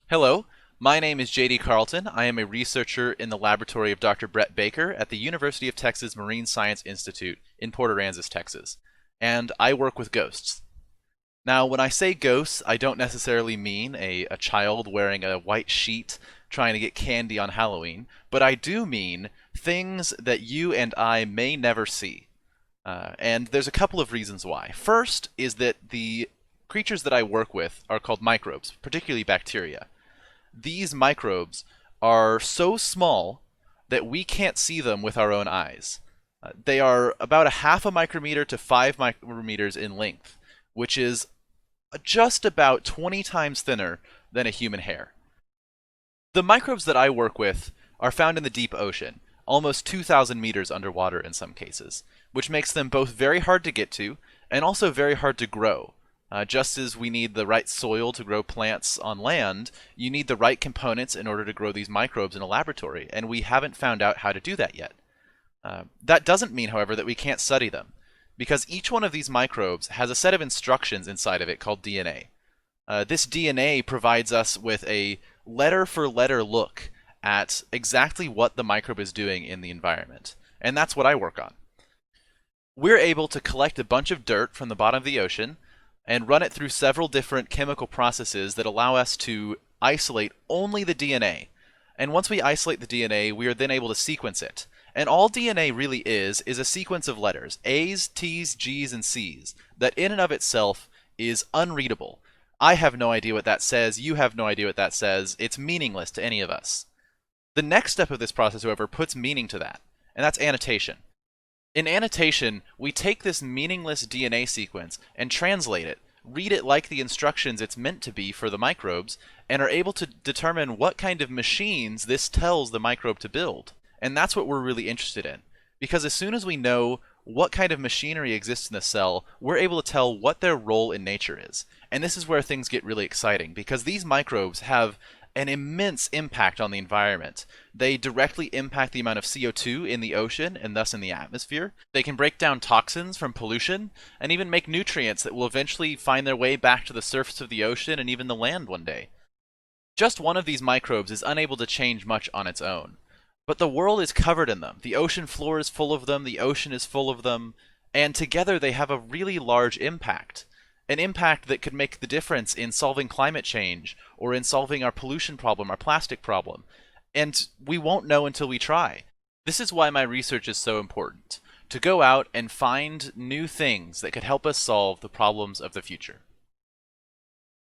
Hello, my name is JD Carlton. I am a researcher in the laboratory of Dr. Brett Baker at the University of Texas Marine Science Institute in Port Aransas, Texas. And I work with ghosts. Now, when I say ghosts, I don't necessarily mean a child wearing a white sheet trying to get candy on Halloween, but I do mean things that you and I may never see. And there's a couple of reasons why. First is that the creatures that I work with are called microbes, particularly bacteria. These microbes are so small that we can't see them with our own eyes. They are about a half a micrometer to 5 micrometers in length, which is just about 20 times thinner than a human hair. The microbes that I work with are found in the deep ocean, almost 2,000 meters underwater in some cases, which makes them both very hard to get to and also very hard to grow. Just as we need the right soil to grow plants on land, you need the right components in order to grow these microbes in a laboratory, and we haven't found out how to do that yet. That doesn't mean, however, that we can't study them, because each one of these microbes has a set of instructions inside of it called DNA. This DNA provides us with a letter for letter look at exactly what the microbe is doing in the environment, and that's what I work on. We're able to collect a bunch of dirt from the bottom of the ocean and run it through several different chemical processes that allow us to isolate only the DNA. And once we isolate the DNA, we are then able to sequence it. And all DNA really is a sequence of letters, A's, T's, G's, and C's, that in and of itself is unreadable. I have no idea what that says, you have no idea what that says, it's meaningless to any of us. The next step of this process, however, puts meaning to that, and that's annotation. In annotation, we take this meaningless DNA sequence and translate it, read it like the instructions it's meant to be for the microbes, and are able to determine what kind of machines this tells the microbe to build. And that's what we're really interested in. Because as soon as we know what kind of machinery exists in the cell, we're able to tell what their role in nature is. And this is where things get really exciting, because these microbes have an immense impact on the environment. They directly impact the amount of CO2 in the ocean and thus in the atmosphere. They can break down toxins from pollution and even make nutrients that will eventually find their way back to the surface of the ocean and even the land one day. Just one of these microbes is unable to change much on its own. But the world is covered in them. The ocean floor is full of them, the ocean is full of them, and together they have a really large impact. An impact that could make the difference in solving climate change or in solving our pollution problem, our plastic problem. And we won't know until we try. This is why my research is so important, to go out and find new things that could help us solve the problems of the future.